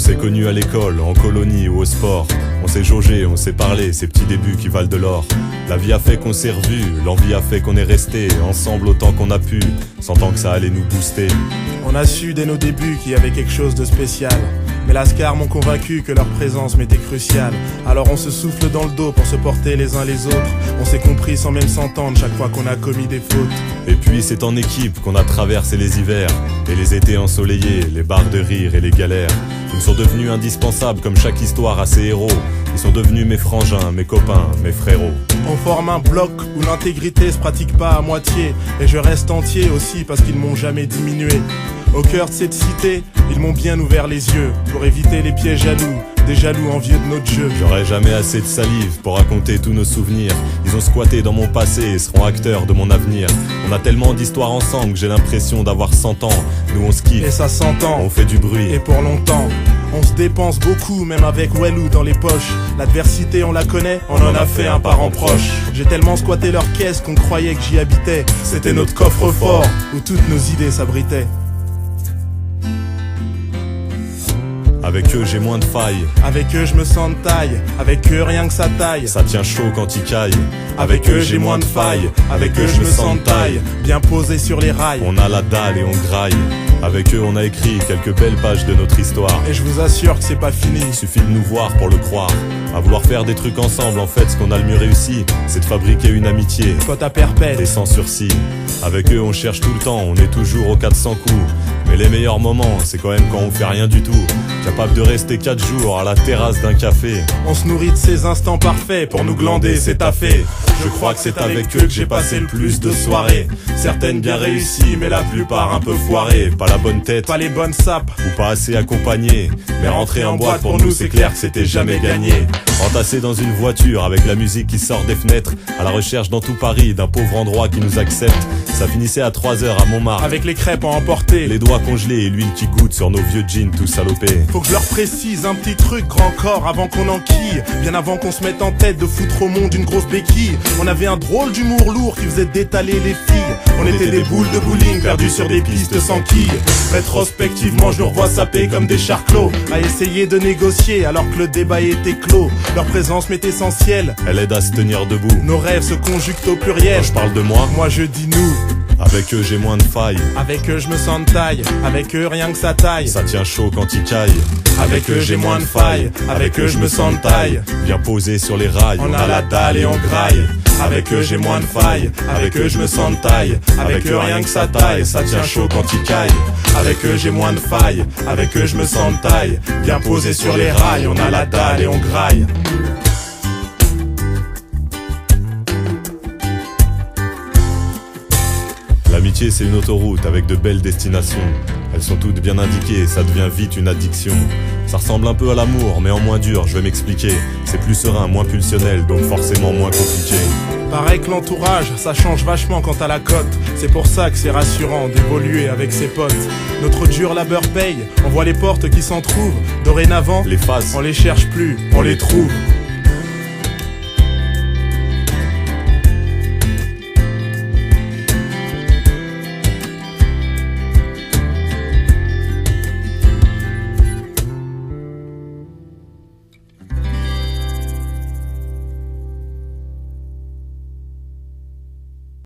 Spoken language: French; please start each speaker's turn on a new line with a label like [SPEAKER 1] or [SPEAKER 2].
[SPEAKER 1] s'est connus à l'école, en colonie ou au sport. On s'est jaugé, on s'est parlé, ces petits débuts qui valent de l'or. La vie a fait qu'on s'est revus, l'envie a fait qu'on est resté ensemble autant qu'on a pu, sentant que ça allait nous booster.
[SPEAKER 2] On a su dès nos débuts qu'il y avait quelque chose de spécial. Mais Lascar m'ont convaincu que leur présence m'était cruciale. Alors on se souffle dans le dos pour se porter les uns les autres. On s'est compris sans même s'entendre chaque fois qu'on a commis des fautes.
[SPEAKER 1] Et puis c'est en équipe qu'on a traversé les hivers et les étés ensoleillés, les barres de rire et les galères. Ils sont devenus indispensables comme chaque histoire a ses héros. Ils sont devenus mes frangins, mes copains, mes frérots.
[SPEAKER 2] On forme un bloc où l'intégrité se pratique pas à moitié. Et je reste entier aussi parce qu'ils m'ont jamais diminué. Au cœur de cette cité, ils m'ont bien ouvert les yeux pour éviter les pièges jaloux, des jaloux envieux de notre jeu.
[SPEAKER 1] J'aurai jamais assez de salive pour raconter tous nos souvenirs. Ils ont squatté dans mon passé et seront acteurs de mon avenir. On a tellement d'histoires ensemble que j'ai l'impression d'avoir 100 ans. Nous on se kiffe,
[SPEAKER 2] et ça s'entend,
[SPEAKER 1] on fait du bruit,
[SPEAKER 2] et pour longtemps. On se dépense beaucoup, même avec Wellou dans les poches. L'adversité on la connaît, on en a fait un parent proche. J'ai tellement squatté leur caisse qu'on croyait que j'y habitais. C'était notre coffre-fort où toutes nos idées s'abritaient.
[SPEAKER 1] Avec eux j'ai moins de failles.
[SPEAKER 2] Avec eux je me sens de taille. Avec eux rien que ça taille.
[SPEAKER 1] Ça tient chaud quand ils caillent.
[SPEAKER 2] Avec eux j'ai moins de failles. Avec eux je me sens de taille. Bien posé sur les rails.
[SPEAKER 1] On a la dalle et on graille. Avec eux on a écrit quelques belles pages de notre histoire.
[SPEAKER 2] Et je vous assure que c'est pas fini.
[SPEAKER 1] Il suffit de nous voir pour le croire. À vouloir faire des trucs ensemble, en fait ce qu'on a le mieux réussi, c'est de fabriquer une amitié.
[SPEAKER 2] Pote à perpète
[SPEAKER 1] et sans sursis. Avec eux on cherche tout le temps, on est toujours aux 400 coups. Mais les meilleurs moments, c'est quand même quand on fait rien du tout. Capable de rester 4 jours à la terrasse d'un café.
[SPEAKER 2] On se nourrit de ces instants parfaits. Pour nous glander, c'est taffé. Je crois que c'est avec eux que j'ai passé le plus de soirées. Certaines bien réussies, mais la plupart un peu foirées.
[SPEAKER 1] Pas la bonne tête,
[SPEAKER 2] pas les bonnes sapes,
[SPEAKER 1] ou pas assez accompagné. Mais rentrer en boîte pour nous c'est clair que c'était jamais gagné. Entassé dans une voiture avec la musique qui sort des fenêtres, à la recherche dans tout Paris d'un pauvre endroit qui nous accepte. Ça finissait à 3h à Montmartre,
[SPEAKER 2] avec les crêpes à emporter,
[SPEAKER 1] les doigts congelés et l'huile qui goûte sur nos vieux jeans tout salopés.
[SPEAKER 2] Faut que je leur précise un petit truc grand corps avant qu'on enquille. Bien avant qu'on se mette en tête de foutre au monde une grosse béquille. On avait un drôle d'humour lourd qui faisait détaler les filles. On était des boules de bowling perdues sur des pistes sans quilles. Rétrospectivement je nous revois saper comme des charclos, à essayer de négocier alors que le débat était clos. Leur présence m'est essentielle,
[SPEAKER 1] elle aide à se tenir debout.
[SPEAKER 2] Nos rêves se conjuguent au pluriel.
[SPEAKER 1] Quand je parle de moi
[SPEAKER 2] je dis nous.
[SPEAKER 1] Avec eux j'ai moins de failles.
[SPEAKER 2] Avec eux je me sens de taille. Avec eux rien que ça taille.
[SPEAKER 1] Ça tient chaud quand ils caillent.
[SPEAKER 2] Avec eux j'ai moins de failles. Avec eux je me sens de taille.
[SPEAKER 1] Bien posé sur les rails.
[SPEAKER 2] On a la dalle et on graille. Avec eux j'ai moins de failles. Avec eux je me sens de taille. Avec eux rien que ça taille. Ça tient chaud quand ils caillent. Avec eux j'ai moins de failles. Avec eux je me sens de taille. Bien posé sur les rails. On a la dalle et on graille.
[SPEAKER 1] L'amitié c'est une autoroute avec de belles destinations. Elles sont toutes bien indiquées, ça devient vite une addiction. Ça ressemble un peu à l'amour, mais en moins dur, je vais m'expliquer. C'est plus serein, moins pulsionnel, donc forcément moins compliqué.
[SPEAKER 2] Pareil que l'entourage, ça change vachement quant à la cote. C'est pour ça que c'est rassurant d'évoluer avec ses potes. Notre dur labeur paye, on voit les portes qui s'en trouvent. Dorénavant,
[SPEAKER 1] les phases,
[SPEAKER 2] on les cherche plus, on les trouve.